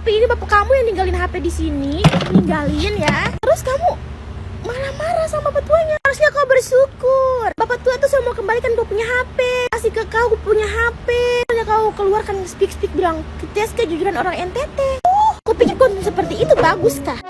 Tapi ini bapak kamu yang ninggalin HP di sini, ninggalin ya. Terus kamu malah marah sama bapak tuanya. Harusnya kau bersyukur. Bapak tua tuh semua kembalikan kau punya HP, kasih ke kau punya HP. Harusnya kau keluarkan speak bilang tes kejujuran orang NTT. Kau pikir konten seperti itu bagus kah?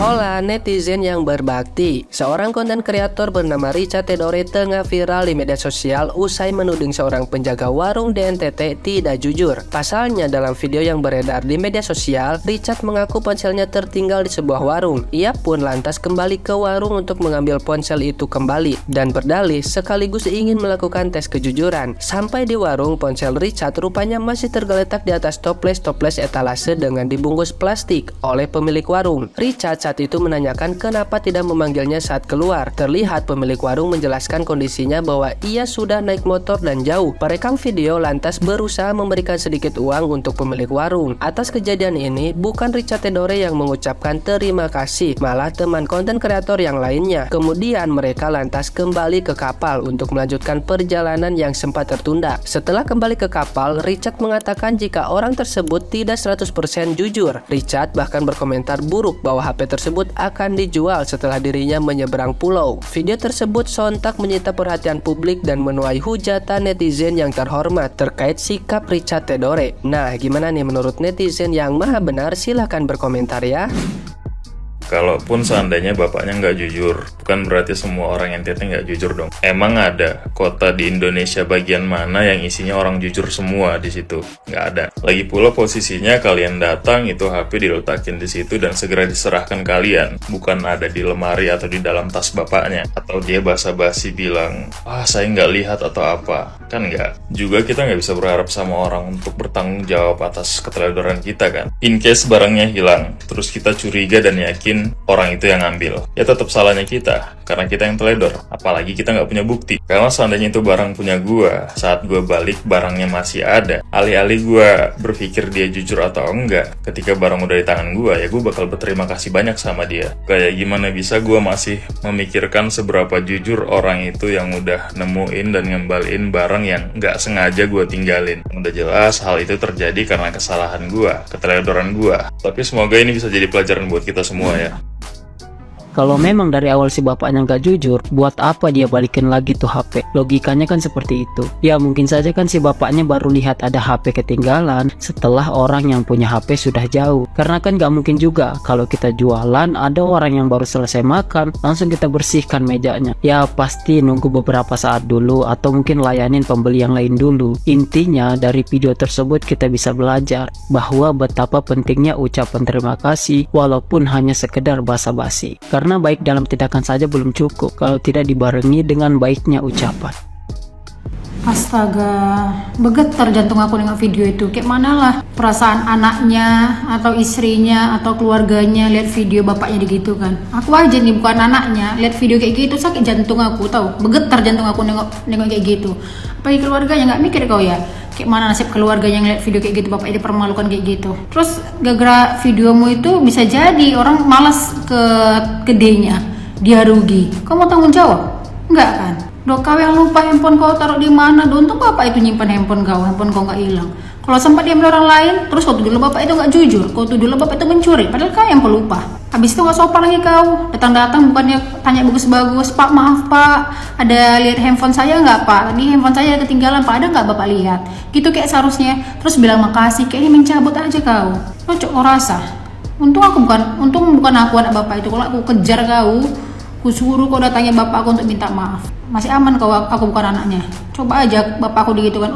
Hola netizen yang berbakti, seorang konten kreator bernama Richa Theodore tengah viral di media sosial usai menuding seorang penjaga warung di NTT tidak jujur. Pasalnya dalam video yang beredar di media sosial, Richard mengaku ponselnya tertinggal di sebuah warung. Ia pun lantas kembali ke warung untuk mengambil ponsel itu kembali dan berdalih sekaligus ingin melakukan tes kejujuran. Sampai di warung, ponsel Richard rupanya masih tergeletak di atas toples etalase dengan dibungkus plastik oleh pemilik warung. Richard saat itu menanyakan kenapa tidak memanggilnya saat keluar. Terlihat pemilik warung menjelaskan kondisinya bahwa ia sudah naik motor dan jauh. Perekam video lantas berusaha memberikan sedikit uang untuk pemilik warung. Atas kejadian ini, bukan Richa Theodore yang mengucapkan terima kasih, malah teman konten kreator yang lainnya. Kemudian mereka lantas kembali ke kapal untuk melanjutkan perjalanan yang sempat tertunda. Setelah kembali ke kapal, Richard mengatakan jika orang tersebut tidak 100% jujur. Richard bahkan berkomentar buruk bahwa HP tersebut akan dijual setelah dirinya menyeberang pulau. Video tersebut sontak menyita perhatian publik dan menuai hujatan netizen yang terhormat terkait sikap Richa Theodore. Nah, gimana nih menurut netizen yang maha benar? Silahkan berkomentar ya. Kalaupun seandainya bapaknya nggak jujur, bukan berarti semua orang NTT nggak jujur dong. Emang ada kota di Indonesia bagian mana yang isinya orang jujur semua di situ? Nggak ada. Lagi pula posisinya kalian datang, itu HP diletakin di situ dan segera diserahkan kalian. Bukan ada di lemari atau di dalam tas bapaknya. Atau dia basa-basi bilang, saya nggak lihat atau apa. Kan nggak. Juga kita nggak bisa berharap sama orang untuk bertanggung jawab atas keteledoran kita kan. In case barangnya hilang, terus kita curiga dan yakin orang itu yang ngambil, ya tetap salahnya kita, karena kita yang teledor. Apalagi kita nggak punya bukti. Karena seandainya itu barang punya gua, saat gua balik barangnya masih ada, alih-alih gua berpikir dia jujur atau enggak, ketika barang udah di tangan gua, ya gua bakal berterima kasih banyak sama dia. Kayak gimana bisa gua masih memikirkan seberapa jujur orang itu yang udah nemuin dan ngembaliin barang yang nggak sengaja gua tinggalin. Udah jelas hal itu terjadi karena kesalahan gua, keteledoran gua. Tapi semoga ini bisa jadi pelajaran buat kita semua ya. Kalau memang dari awal si bapaknya nggak jujur, buat apa dia balikin lagi tuh HP? Logikanya kan seperti itu. Ya mungkin saja kan si bapaknya baru lihat ada HP ketinggalan setelah orang yang punya HP sudah jauh. Karena kan nggak mungkin juga kalau kita jualan ada orang yang baru selesai makan langsung kita bersihkan mejanya. Ya pasti nunggu beberapa saat dulu atau mungkin layanin pembeli yang lain dulu. Intinya dari video tersebut kita bisa belajar bahwa betapa pentingnya ucapan terima kasih walaupun hanya sekedar basa-basi. Karena baik dalam tindakan saja belum cukup kalau tidak dibarengi dengan baiknya ucapan. Astaga, bergetar jantung aku dengan video itu. Kayak mana lah perasaan anaknya atau istrinya atau keluarganya lihat video bapaknya gitu kan. Aku aja nih bukan anaknya, lihat video kayak gitu sakit jantung aku, tahu? Bergetar jantung aku nengok kayak gitu. Apalagi keluarganya, nggak mikir kau ya? Kayak mana nasib keluarganya ngeliat video kayak gitu, bapaknya dipermalukan kayak gitu. Terus gara-gara videomu itu bisa jadi orang malas ke gedenya, dia rugi. Kau mau tanggung jawab? Enggak kan? Kau yang lupa handphone kau taruh di mana? Untung bapak itu nyimpan handphone kau nggak hilang. Kalau sempat diambil orang lain, terus kau tuduh bapak itu nggak jujur, kau tuduh bapak itu mencuri, padahal kau yang pelupa. Habis itu nggak sopan lagi kau, datang-datang bukannya tanya bagus-bagus, Pak maaf Pak, ada lihat handphone saya nggak Pak? Tadi handphone saya ketinggalan Pak, ada nggak bapak lihat? Gitu kayak seharusnya, terus bilang makasih, kayak ini mencabut aja kau. Cocok kau rasa. Untung bukan aku anak bapak itu, kalau aku kejar kau, aku suruh kau datangnya bapak aku untuk minta maaf. Masih aman kau, aku bukan anaknya. Coba aja bapak aku gitu kan.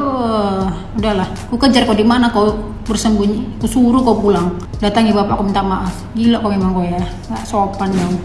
Udahlah, aku kejar kau di mana kau bersembunyi. Aku suruh kau pulang. Datangi bapak aku minta maaf. Gila kau memang kau ya. Nggak sopan dong.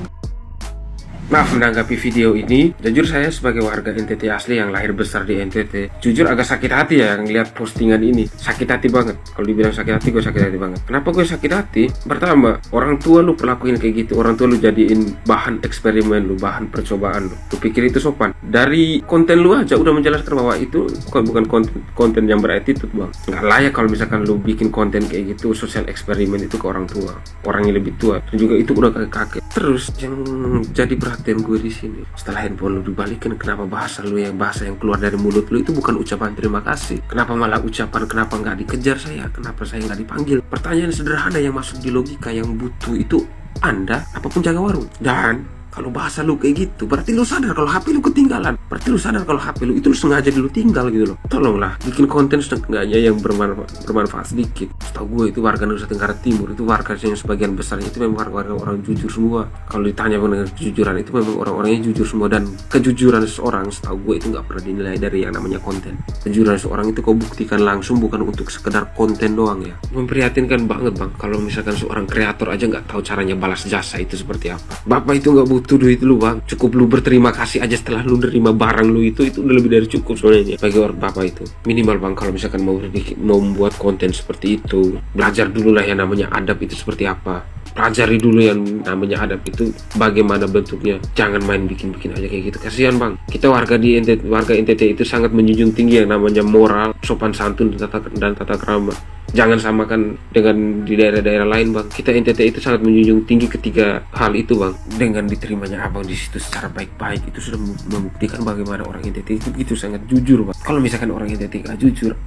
Maaf menanggapi video ini, jujur saya sebagai warga NTT asli yang lahir besar di NTT, jujur agak sakit hati ya ngeliat postingan ini. Sakit hati banget. Kalau dibilang sakit hati, gue sakit hati banget. Kenapa gue sakit hati? Pertama, orang tua lu perlakuin kayak gitu, orang tua lu jadiin bahan eksperimen lu, bahan percobaan lu. Lu pikir itu sopan? Dari konten lu aja udah menjelaskan bahwa itu bukan konten yang berattitude bang. Nggak layak kalau misalkan lu bikin konten kayak gitu, sosial eksperimen itu ke orang tua, orang yang lebih tua. Dan juga itu udah kakek. Terus yang jadi perhatian perhatian gue di sini. Setelah handphone lu dibalikin, kenapa bahasa yang keluar dari mulut lu itu bukan ucapan terima kasih? Kenapa malah ucapan kenapa nggak dikejar saya? Kenapa saya nggak dipanggil? Pertanyaan sederhana yang masuk di logika yang butuh itu Anda apa penjaga warung. Dan kalau bahasa lu kayak gitu, berarti lu sadar kalau HP lu ketinggalan. Berarti lu sadar kalau HP lu itu lu sengaja lu tinggal gitu loh. Tolonglah bikin konten setengahnya yang bermanfaat sedikit. Setahu gue itu warga Nusa Tenggara Timur itu warga yang sebagian besarnya itu memang warga orang jujur semua. Kalau ditanya mengenai kejujuran itu memang orang-orangnya jujur semua, dan kejujuran seseorang setahu gue itu nggak pernah dinilai dari yang namanya konten. Kejujuran seseorang itu kau buktikan langsung, bukan untuk sekedar konten doang ya. Memprihatinkan banget bang kalau misalkan seorang kreator aja nggak tahu caranya balas jasa itu seperti apa. Bapak itu nggak butuh duit lu bang, cukup lu berterima kasih aja setelah lu nerima barang lu itu udah lebih dari cukup sebenarnya bagi orang bapak itu. Minimal bang kalau misalkan mau membuat konten seperti itu, belajar dulu lah yang namanya adab itu seperti apa. Pelajari dulu yang namanya adab itu bagaimana bentuknya. Jangan main bikin-bikin aja kayak gitu. Kasihan bang, kita warga NTT itu sangat menjunjung tinggi yang namanya moral, sopan santun dan tata krama. Jangan samakan dengan di daerah-daerah lain bang. Kita NTT itu sangat menjunjung tinggi ketiga hal itu bang. Dengan diterimanya abang di situ secara baik-baik itu sudah membuktikan bagaimana orang NTT itu begitu sangat jujur bang. Kalau misalkan orang NTT gak jujur,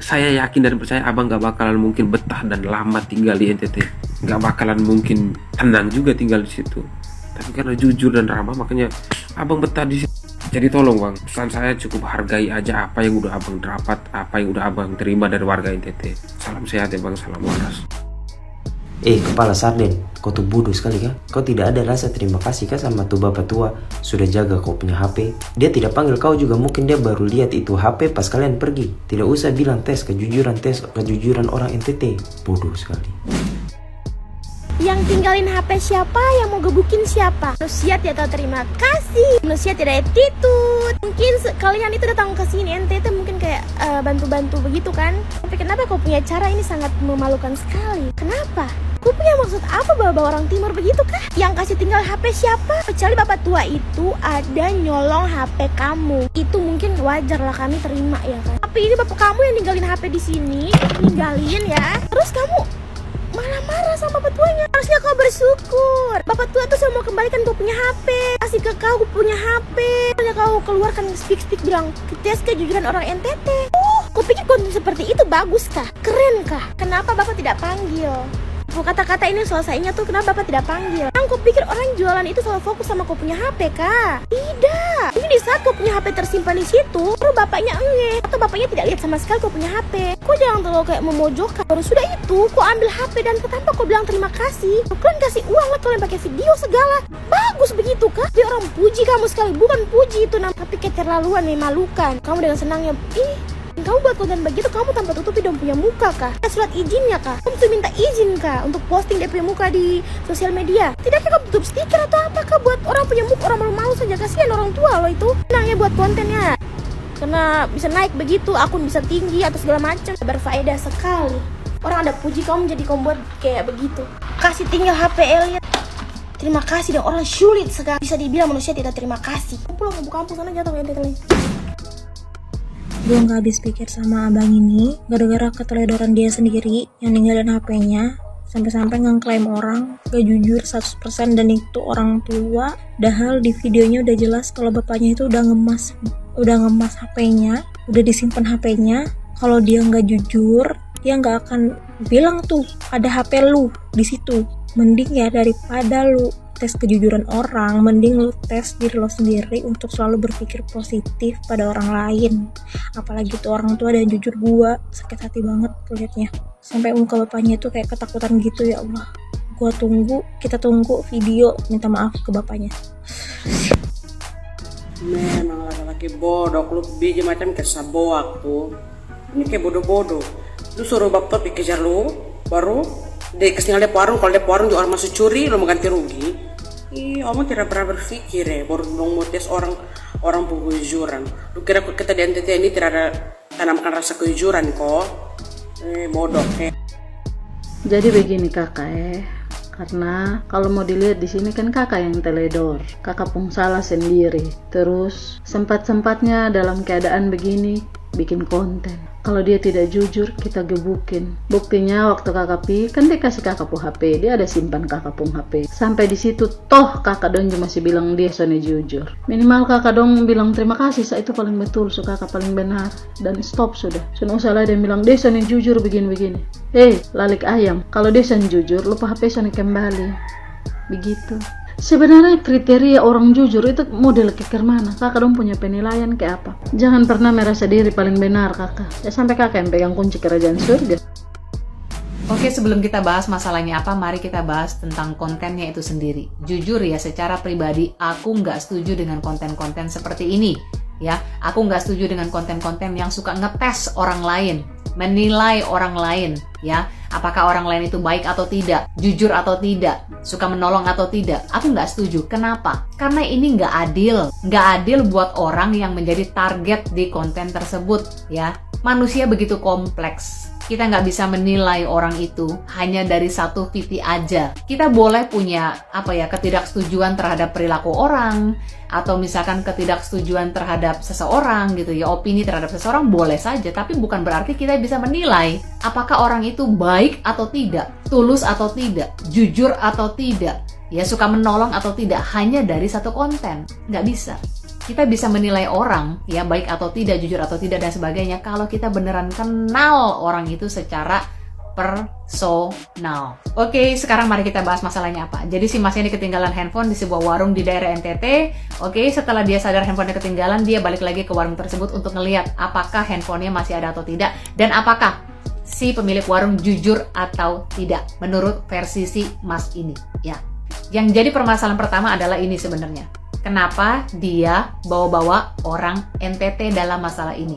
saya yakin dan percaya abang gak bakalan mungkin betah dan lama tinggal di NTT. Gak bakalan mungkin tenang juga tinggal di situ. Tapi karena jujur dan ramah makanya abang betah di situ. Jadi tolong bang, pesan saya cukup hargai aja apa yang udah abang dapat, apa yang udah abang terima dari warga NTT. Salam sehat ya bang, salam waras. Kepala sarden, kau tuh bodoh sekali kah? Kau tidak ada rasa terima kasih kah sama tuh bapak tua sudah jaga kau punya HP? Dia tidak panggil kau juga, mungkin dia baru lihat itu HP pas kalian pergi. Tidak usah bilang tes kejujuran orang NTT. Bodoh sekali. Yang tinggalin HP siapa, yang mau gebukin siapa? Manusia tidak tahu terima kasih, manusia tidak attitude. Mungkin kalian itu datang ke sini NTT mungkin kayak bantu-bantu begitu kan. Tapi kenapa kau punya cara ini sangat memalukan sekali? Kenapa? Kau punya maksud apa bawa orang timur begitu kah? Yang kasih tinggal HP siapa? Kecuali bapak tua itu ada nyolong HP kamu. Itu mungkin wajar lah kami terima ya kan. Tapi ini bapak kamu yang ninggalin HP di sini, ninggalin ya. Terus kamu malah marah sama bapak tuanya. Harusnya kau bersyukur. Bapak tua tuh saya mau kembalikan kau punya HP, kasih ke kau punya HP. Harusnya kau keluarkan speak bilang tes kejujuran orang NTT. Kau pikir konten seperti itu bagus kah? Keren kah? Kenapa bapak tidak panggil? Kata-kata ini selesainya tuh kenapa bapak tidak panggil? Kau pikir orang jualan itu selalu fokus sama kau punya HP kah? Tidak. Ini di saat kau punya HP tersimpan di situ, baru bapaknya atau bapaknya tidak lihat sama sekali kau punya HP. Kau jangan terlalu kayak memojokkan. Baru sudah itu, kau ambil HP dan tanpa kau bilang terima kasih. Kalian kasih uang lah, kalian pakai video segala. Bagus begitu kah? Dia orang puji kamu sekali, bukan puji itu tapi keterlaluan, memalukan. Kamu dengan senangnya, kamu buat konten begitu, kamu tanpa tutupi dong punya muka kah? Surat izinnya kah? Kamu tuh minta izin kah untuk posting dia punya muka di sosial media? Tidakkah kamu tutup stiker atau apakah buat orang punya muka, orang malu-malu saja? Kasihan orang tua lo itu. Senang ya buat kontennya, karena bisa naik begitu, akun bisa tinggi atau segala macam. Berfaedah sekali. Orang ada puji kamu jadi kamu buat kayak begitu. Kasih tinggal HP Elliot. Terima kasih dong, orang sulit sekali. Bisa dibilang manusia tidak terima kasih. Pulang ke kampung sana jatuh kayak kalian. Gue gak habis pikir sama abang ini gara-gara keteledoran dia sendiri yang ninggalin HP-nya sampai-sampai ngeklaim orang gak jujur 100% dan itu orang tua. Padahal di videonya udah jelas kalau bapaknya itu udah ngemas HP-nya, udah disimpan HP-nya. Kalau dia gak jujur, dia gak akan bilang tuh ada HP lu di situ. Mending ya daripada lu tes kejujuran orang, mending lu tes diri lo sendiri untuk selalu berpikir positif pada orang lain. Apalagi tuh orang tua dan jujur, gua sakit hati banget liatnya. Sampai muka bapaknya tuh kayak ketakutan gitu. Ya Allah, kita tunggu video minta maaf ke bapaknya. Memang laki-laki bodoh, lu biji macam kayak saboak tuh. Ini kayak bodoh-bodoh. Lu suruh bapak kejar lu, baru dia kesini dia warung, kalau dia warung juga orang masuk curi, lu mau ganti rugi. Kamu tidak pernah berpikir ya, baru mau tes orang kejujuran. Lu kira kita di NTT ini tidak ada tanamkan rasa kejujuran kok? Bodoh Jadi begini kakak karena kalau mau dilihat di sini kan kakak yang teledor, kakak pun salah sendiri. Terus sempat-sempatnya dalam keadaan begini bikin konten. Kalau dia tidak jujur, kita gebukin. Buktinya waktu kakak pi, kan dia kasih kakak pun HP, dia ada simpan kakak pun HP. Sampai di situ toh kakak dong masih bilang dia soalnya jujur. Minimal kakak dong bilang terima kasih, saya itu paling betul, so kakak paling benar, dan stop sudah. Soalnya salah dia bilang dia soalnya jujur begini-begini. Hei, lalik ayam, kalau dia soalnya jujur, lupa HP soalnya kembali. Begitu. Sebenarnya kriteria orang jujur itu model ke mana? Kakak dong punya penilaian kayak apa? Jangan pernah merasa diri paling benar kakak. Ya sampai kakak yang pegang kunci kerajaan surga. Oke, sebelum kita bahas masalahnya apa, mari kita bahas tentang kontennya itu sendiri. Jujur ya, secara pribadi aku nggak setuju dengan konten-konten seperti ini. Ya, aku nggak setuju dengan konten-konten yang suka ngetes orang lain, menilai orang lain, ya. Apakah orang lain itu baik atau tidak, jujur atau tidak, suka menolong atau tidak. Aku nggak setuju. Kenapa? Karena ini nggak adil. Nggak adil buat orang yang menjadi target di konten tersebut, ya. Manusia begitu kompleks. Kita nggak bisa menilai orang itu hanya dari satu titik aja. Kita boleh punya ketidaksetujuan terhadap perilaku orang, atau misalkan ketidaksetujuan terhadap seseorang gitu ya, opini terhadap seseorang boleh saja, tapi bukan berarti kita bisa menilai apakah orang itu baik atau tidak, tulus atau tidak, jujur atau tidak, ya suka menolong atau tidak hanya dari satu konten. Nggak bisa. Kita bisa menilai orang, ya baik atau tidak, jujur atau tidak, dan sebagainya kalau kita beneran kenal orang itu secara personal. Oke, sekarang mari kita bahas masalahnya apa. Jadi si Mas ini ketinggalan handphone di sebuah warung di daerah NTT. Oke, setelah dia sadar handphonenya ketinggalan, dia balik lagi ke warung tersebut untuk ngelihat apakah handphonenya masih ada atau tidak, dan apakah si pemilik warung jujur atau tidak menurut versi si Mas ini, ya. Yang jadi permasalahan pertama adalah ini sebenarnya. Kenapa dia bawa-bawa orang NTT dalam masalah ini?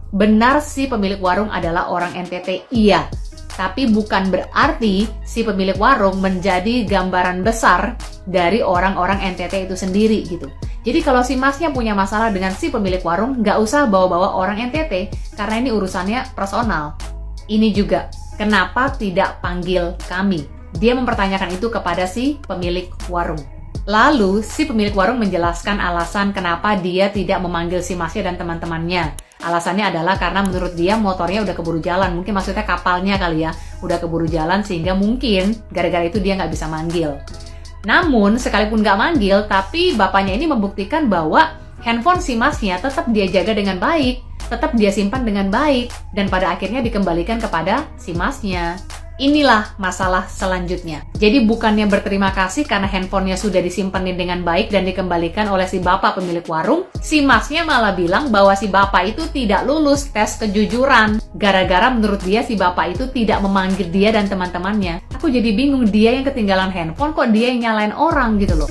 Benar si pemilik warung adalah orang NTT, iya. Tapi bukan berarti si pemilik warung menjadi gambaran besar dari orang-orang NTT itu sendiri gitu. Jadi kalau si Masnya punya masalah dengan si pemilik warung, nggak usah bawa-bawa orang NTT, karena ini urusannya personal. Ini juga, kenapa tidak panggil kami? Dia mempertanyakan itu kepada si pemilik warung. Lalu, si pemilik warung menjelaskan alasan kenapa dia tidak memanggil si Masnya dan teman-temannya. Alasannya adalah karena menurut dia motornya udah keburu jalan. Mungkin maksudnya kapalnya kali ya, udah keburu jalan sehingga mungkin gara-gara itu dia nggak bisa manggil. Namun, sekalipun nggak manggil, tapi bapaknya ini membuktikan bahwa handphone si Masnya tetap dia jaga dengan baik, tetap dia simpan dengan baik, dan pada akhirnya dikembalikan kepada si Masnya. Inilah masalah selanjutnya. Jadi bukannya berterima kasih karena handphonenya sudah disimpanin dengan baik dan dikembalikan oleh si bapak pemilik warung, si Masnya malah bilang bahwa si bapak itu tidak lulus tes kejujuran. Gara-gara menurut dia si bapak itu tidak memanggil dia dan teman-temannya. Aku jadi bingung, dia yang ketinggalan handphone kok dia yang nyalain orang gitu loh.